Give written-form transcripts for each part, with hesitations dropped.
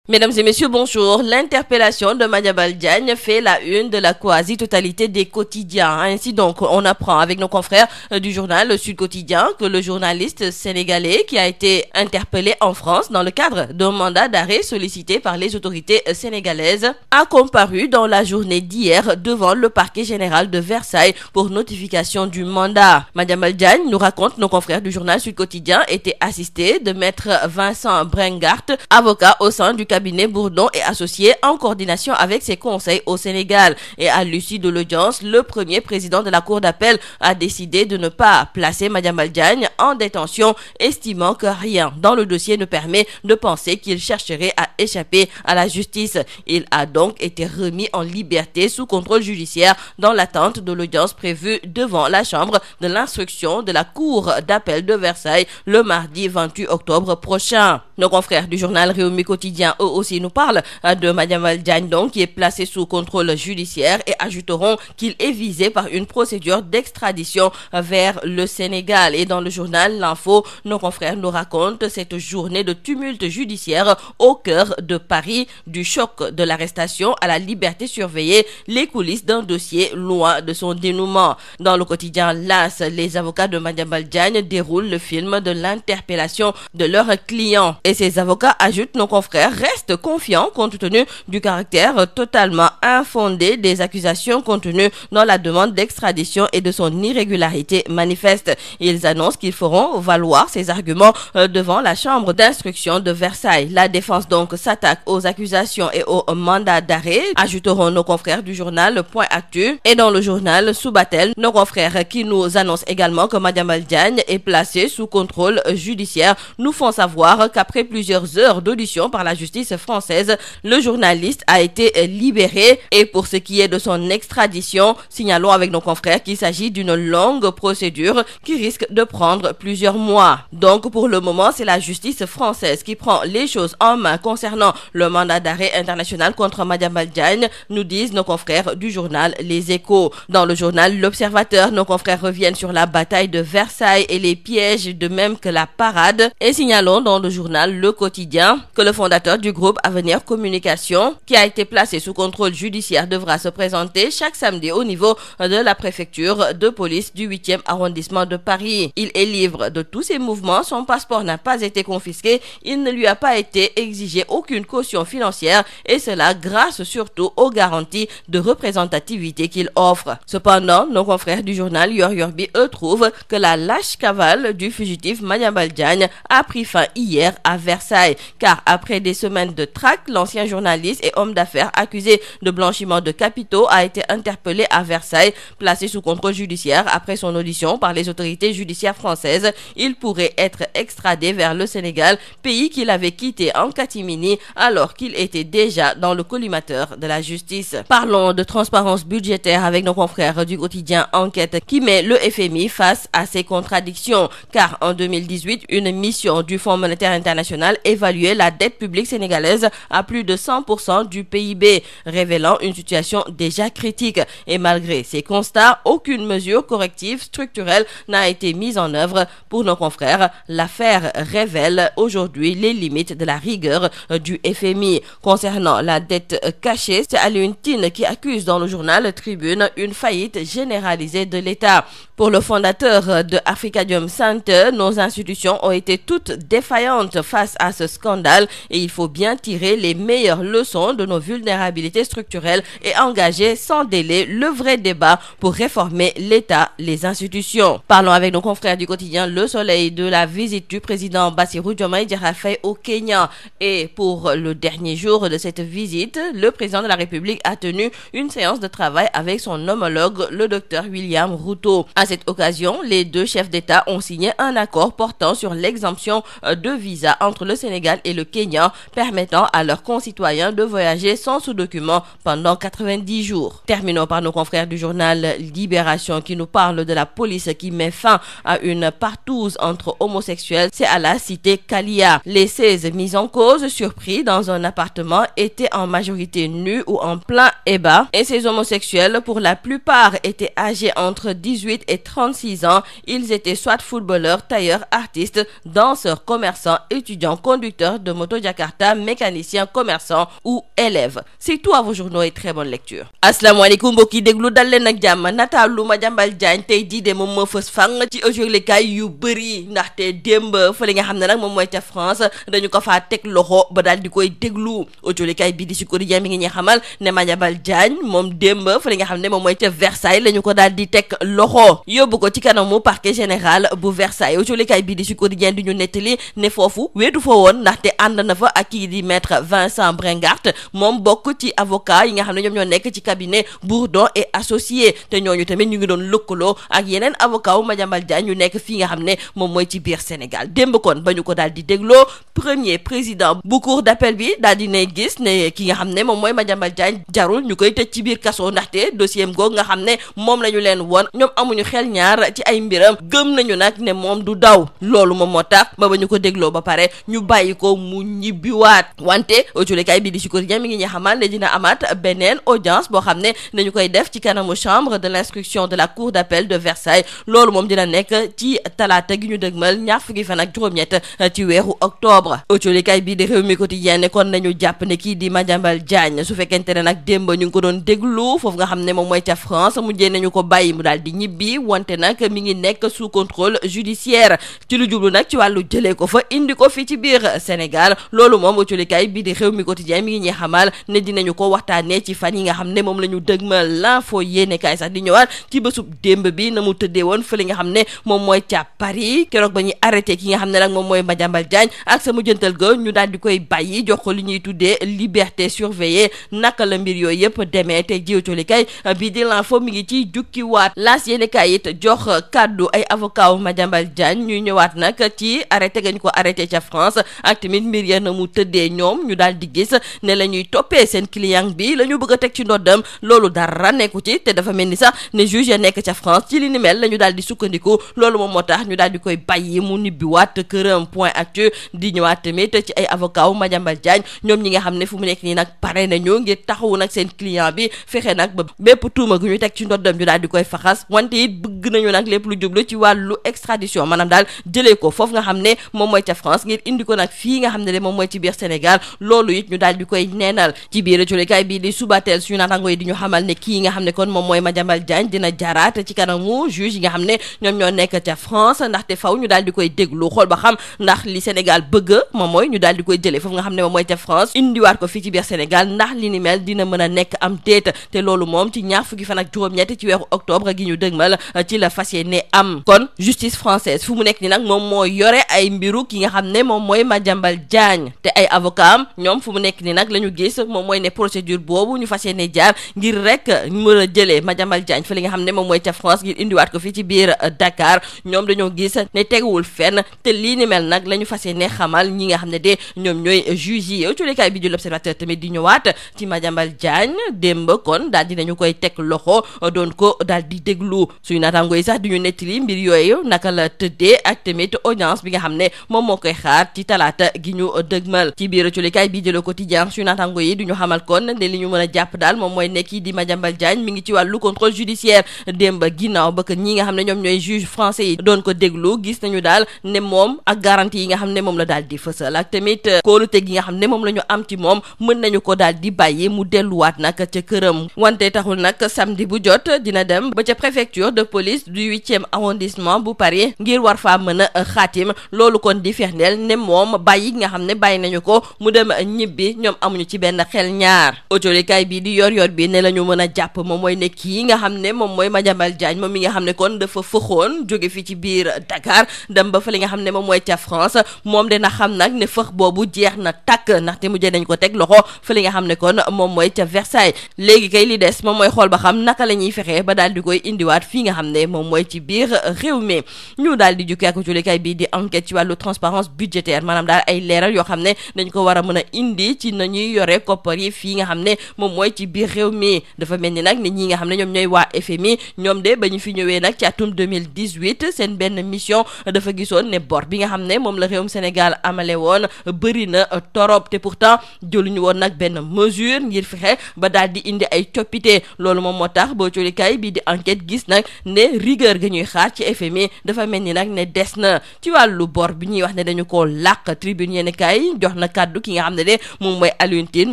Mesdames et messieurs, bonjour. L'interpellation de Madiambal Diagne fait la une de la quasi-totalité des quotidiens. Ainsi donc, on apprend avec nos confrères du journal Sud Quotidien que le journaliste sénégalais qui a été interpellé en France dans le cadre d'un mandat d'arrêt sollicité par les autorités sénégalaises a comparu dans la journée d'hier devant le parquet général de Versailles pour notification du mandat. Madiambal Diagne, nous raconte nos confrères du journal Sud Quotidien, était assisté de maître Vincent Brengart, avocat au sein du cabinet Bourdon et associé en coordination avec ses conseils au Sénégal. Et à l'issue de l'audience, le premier président de la cour d'appel a décidé de ne pas placer Madiambal Diagne en détention, estimant que rien dans le dossier ne permet de penser qu'il chercherait à échapper à la justice. Il a donc été remis en liberté sous contrôle judiciaire dans l'attente de l'audience prévue devant la chambre de l'instruction de la cour d'appel de Versailles le mardi 28 octobre prochain. Nos confrères du journal Rewmi Quotidien eux aussi nous parlent de Madiambal Diagne donc qui est placé sous contrôle judiciaire et ajouteront qu'il est visé par une procédure d'extradition vers le Sénégal. Et dans le journal L'Info, nos confrères nous racontent cette journée de tumulte judiciaire au cœur de Paris, du choc de l'arrestation à la liberté surveillée, les coulisses d'un dossier loin de son dénouement. Dans le quotidien L'As, les avocats de Madiambal Diagne déroulent le film de l'interpellation de leurs clients. Et ces avocats, ajoutent nos confrères, restent confiants compte tenu du caractère totalement infondé des accusations contenues dans la demande d'extradition et de son irrégularité manifeste. Ils annoncent qu'ils feront valoir ces arguments devant la chambre d'instruction de Versailles. La défense donc s'attaque aux accusations et au mandat d'arrêt, ajouteront nos confrères du journal Point Actu. Et dans le journal Subatel, nos confrères qui nous annoncent également que Madiambal Diagne est placé sous contrôle judiciaire nous font savoir qu'après plusieurs heures d'audition par la justice française, le journaliste a été libéré. Et pour ce qui est de son extradition, signalons avec nos confrères qu'il s'agit d'une longue procédure qui risque de prendre plusieurs mois. Donc pour le moment, c'est la justice française qui prend les choses en main concernant le mandat d'arrêt international contre Madiambal Diagne, nous disent nos confrères du journal Les Échos. Dans le journal L'Observateur, nos confrères reviennent sur la bataille de Versailles et les pièges, de même que la parade. Et signalons dans le journal Le Quotidien que le fondateur du groupe Avenir Communication, qui a été placé sous contrôle judiciaire, devra se présenter chaque samedi au niveau de la préfecture de police du 8e arrondissement de Paris. Il est libre de tous ses mouvements, son passeport n'a pas été confisqué, il ne lui a pas été exigé aucune caution financière, et cela grâce surtout aux garanties de représentativité qu'il offre. Cependant, nos confrères du journal Yor Yorbi eux trouvent que la lâche cavale du fugitif Madiambal Diagne a pris fin hier à Versailles, car après des semaines de traque, l'ancien journaliste et homme d'affaires accusé de blanchiment de capitaux a été interpellé à Versailles, placé sous contrôle judiciaire après son audition par les autorités judiciaires françaises. Il pourrait être extradé vers le Sénégal, pays qu'il avait quitté en catimini alors qu'il était déjà dans le collimateur de la justice. Parlons de transparence budgétaire avec nos confrères du quotidien Enquête qui met le FMI face à ses contradictions, car en 2018, une mission du Fonds monétaire international évaluait la dette publique sénégalaise à plus de 100% du PIB, révélant une situation déjà critique. Et malgré ces constats, aucune mesure corrective structurelle n'a été mise en œuvre. Pour nos confrères, l'affaire révèle aujourd'hui les limites de la rigueur du FMI. Concernant la dette cachée, c'est Alioune Tine qui accuse dans le journal Tribune une faillite généralisée de l'État. Pour le fondateur de Afrikadium Center, nos institutions ont été toutes défaillantes face à ce scandale et il faut bien tirer les meilleures leçons de nos vulnérabilités structurelles et engager sans délai le vrai débat pour réformer l'État, les institutions. Parlons avec nos confrères du quotidien Le Soleil de la visite du président Bassirou Diomaye Diakhar Faye au Kenya. Et pour le dernier jour de cette visite, le président de la République a tenu une séance de travail avec son homologue, le docteur William Ruto. À cette occasion, les deux chefs d'État ont signé un accord portant sur l'exemption de visa entre le Sénégal et le Kenya, permettant à leurs concitoyens de voyager sans sous-document pendant 90 jours. Terminons par nos confrères du journal Libération qui nous parle de la police qui met fin à une partouze entre homosexuels. C'est à la cité Kalia. Les 16 mis en cause, surpris dans un appartement, étaient en majorité nus ou en plein ébat, et ces homosexuels, pour la plupart, étaient âgés entre 18 et et 36 ans. Ils étaient soit footballeurs, tailleurs, artistes, danseurs, commerçants, étudiants, conducteurs de moto Jakarta, mécaniciens, commerçants ou élèves. C'est tout à vos journaux et très bonne lecture. asalaamaaleykum mbokk yi déglu dal leen ak jàmm nataalu Madiambal Diagne tey jii de moom moo fës fang ci yëglekaay yu bëri ndaxte démb fële nga xam ne nag moom mooy ca France dañu ko faa teg loxo ba daal di koy déglu yëglekaay bi di Sud Quotidien mi ngi ñuy xamal ne Madiambal Diagne moom démb fële nga xam ne moom mooy ca Versailles la ñu ko daal di teg loxo yóbbu ko ci kanamu parquet général bu Versailles yëglekaay bi di Sud Quotidien di ñu nettali ne foofu weetu fa woon ndaxte ànd na fa ak kii di maître Vincent Brengart moom bokk ci avocat yi nga xam ne ñoom ñoo nekk ci cabinet Bourdon et associé te ñooñu tamit ñu ngi doon lëkkaloo ak yeneen avocat wu Madiambal Diagne ñu nekk fii nga xam ne moom mooy ci biir Sénégal démb kon ba ñu ko daal di dégloo premier président bu cour d'appel bi daal di ne gis ne ki nga xam ne moom mooy Madiambal Diagne jarul ñu koy tëj ci biir kaso ndaxte dossier am googu nga xam ne moom la ñu leen woon ñoom amuñu xel ñaar ci ay mbiram gëm nañu nag ne moom du daw loolu moom moo tax ba ñu ko dégloo ba pare ñu bàyyi ko mu ñibbiwaat wante autolikaay bi di Sud Quotidien mi ngi ñu xamal ne dina amaat beneen audience boo xam ne dañu koy def ci kanamu chambre de l'instruction de la cour d'appel de Versailles loolu moom dina nekk ci talaata gi ñu dëgmal ñaar fukki fan ak juróom-ñett ci weeru octobre autolikaay bi di Rewmi Quotidien ne kon nañu jàpp ne kii di Madiambal Diagne su fekkente ne nag démb ñu ngi ko doon déglu foofu nga xam ne moom mooy ca France mujjee nañu ko bàyyi mu daal di ñibbi wante nag mi ngi nekk sous contrôle judiciaire ci lu jublu nag ci wàllu jëlee ko fa indi ko fii ci biir Sénégal loolu moom autolikaay bi di Rewmi Quotidien mi ngi ñuy xamal ne dinañu ko waxtaanee ci fan yi nga xam ne moom la ñu dëgmal l'info yéene kaay sax di ñëwaat ci bésub démb bi na mu tëddee woon fële nga xam ne moom mooy ca Paris keroog ba ñuy arrêté ki nga xam ne nag moom mooy Madiambal Diagne ak sa mujjantal ga ñu daal di koy bàyyi jox ko li ñuy tuddee liberté surveillée naka la mbir yooyu yëpp demee te jiw autolikaay bi di l'info mi ngi ci jukkiwaat laas yéene kaay it jox kaddu ay avocat wu Madiambal Diagne ñuy ñëwaat nag ci arrêté gañ ko arrêté ca France ak tamit mbir ya na mu tëddee ñoom ñu daal di gis ne la ñuy toppee seen client bi la ñu bëgg a teg ci ndoddam loolu dara nekku ci te dafa mel ni sax ne juge ya nekk ca France ci li ni mel la ñu daal di sukkandiku loolu moom moo tax ñu daal di koy bàyyi mu nibbiwaat këram point actu di ñëwaat tamit ci ay avocat wu Madiambal Diagne ñoom ñi nga xam ne fu mu nekk nii nag pare nañu ngir taxawu nag seen client bi fexe nag ba bépp tuuma gu ñu teg ci ndoddam ñu daal di koy faxas wante it bëgg nañu nag lépp lu jublu ci wàllu extradition maanaam daal jëlee ko foofu nga xam ne moom mooy ca France ngir indi ko nag fii nga xam ne de moom mooy ci biir Sénégal loolu it ñu daal di koy neenal ci biir colikaay bii di Subatel suñu naataango yi di ñu xamal ne kii nga xam ne kon moom mooy Madiambal Diagne dina jaaraat ci kanamu juge yi nga xam ne ñoom ñoo nekk ca France ndaxte faw ñu daal di koy déglu xool ba xam ndax li Sénégal bëgg moom mooy ñu daal di koy jëlee foofu nga xam ne moom mooy ca France indiwaat ko fii ci biir Sénégal ndax li ni mel dina mën a nekk am déet te loolu moom ci ñaar fukki fan ak juróom-ñett ci weeru octobre gi ñu dëgmal ci la fas yéene am kon justice française fu mu nekk ni nag moom moo yore ay mbiru ki nga xam ne moom mooy Madiambal Diagne te ay avocat am ñoom fu mu nekk ni nag la ñu gis moom mooy ne procédure boobu ñu fas yéene jaar ngir rek mën a jëlee Madiambal Diagne fa li nga xam ne moom mooy ca France ngir indiwaat ko fii ci biir Dakar ñoom dañoo gis ne teguwul fenn te lii ni mel nag la ñu fas yéene xamal ñi nga xam ne de ñoom ñooy juge yi tulikaay bi di l'Observateur tamit di ñëwaat ci Madiambal Diagne démb kon daal dinañu koy teg loxo doon ko daal di déglu suñu naataango yi sax di ñu nettali mbir yooyu naka la tëddee ak tamit audience bi nga xam ne moom moo koy xaar ci talaata gi ñu dëgmal ci biir tulikaay bi di Le Quotidien suñu naataango yi du ñu xamal kon ne li ñu mën a jàpp daal moom mooy nekk di Madiambal Diagne mi ngi ci wàllu contrôle judiciaire démb ginnaaw ba que ñi nga xam ne ñoom ñooy juge français yi doon ko déglu gis nañu daal ne moom ak garantie yi nga xam ne moom la daal di fësal ak tamit kóolute gi nga xam ne moom la ñu am ci moom mën nañu ko daal di bàyyi mu delluwaat nag ca këram wante taxul nag samedi bu jot dina dem ba ca préfecture de police du 8e arrondissement bu Paris ngir war faa mën a xaatim loolu kon di firndeel ne moom bàyyi nga xam ne bàyyi nañu ko mu dem ñibbi ñoom amuñu ci benn xel ñaar autolikaay bi di yor bi ne la ñu mën a jàpp moom mooy ne kii nga xam ne moom mooy Madiambal Diagne moom mi nga xam ne kon dafa fëxoon jóge fii ci biir Dakar dem ba fa li nga xam ne moom mooy ca France moom dina xam nag ne fëx boobu jeex na tàkk ndaxte mujjee nañ ko teg loxo fa li nga xam ne kon moom mooy ca Versailles léegi kay li des moom mooy xool ba xam naka la ñuy fexee ba daal di koy indiwaat fii nga xam ne moom mooy ci biir réew mi ñu daal di jukkee ak autolikaay bi di enquête ci wàllu transparence budgétaire maanaam daal ay leeral yoo xam ne dañ ko war a mën a indi ci nañuy yore koppar yi fii nga xam ne moom mooy ci biir réew mi dafa mel ni nag ne ñi nga xam ne ñoom ñooy waa FMI ñoom de ba ñu fi ñëwee nag ci atum 2018 seen benn mission dafa gisoon ne bor bi nga xam ne moom la réewum Sénégal amale woon bëri na torop te pourtant jëluñu woon nag benn mesure ngir fexe ba daal di indi ay coppite loolu moom moo tax boo colikaay bii di enquête gis nag ne rigueur ga ñuy xaar ci FMI dafa mel ni nag ne des na. ci wàllu bor bi ñuy wax ne dañu koo làq tribune yéen kaay jox na kàddu ki nga xam ne de moom mooy Alioune Tine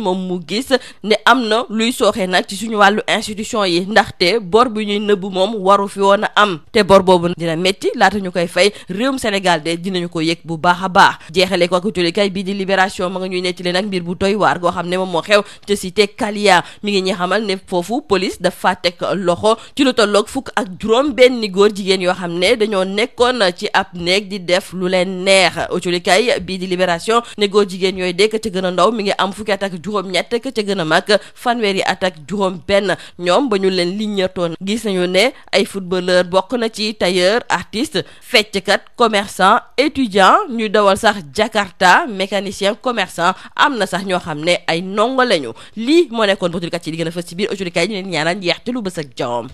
moom mu gis ne am na luy sooxee nag ci suñu wàllu institution yi ndaxte bor bi ñuy nëbb moom waru fi woon a am te bor boobu dina métti laata ñu koy fay réewum Sénégal de dinañu ko yëg bu baax a baax jeexale ko ak julikaay bii di Libération ma nga ñuy nettali nag mbir bu doy waar goo xam ne moom moo xew te cité Kalia mi ngi ñi xamal ne foofu police dafa teg loxo ci lu tolloog fukk ak juróom benn góor jigéen yoo xam ne dañoo nekkoon ci ab néeg di def lu leen neex julikaay bii di Libération ne góor jigéen yooyu de ka ca gën a ndaw mi ngi am fukki at ak juróom-ñett ka ca gën a mag fanweeri at ak juróom benn ñoom ba ñu leen liññatoon gis nañu ne ay footballeur bokk na ci tailleur artiste fecckat commerçant étudiant ñuy dawal sax Jakarta mécanicien commerçant am na sax ñoo xam ne ay ndongo lañu lii moo nekkoon ba ci li gën a fës ci biir autorité yi ñu leen ñaanal njeexte lu bës ak jawam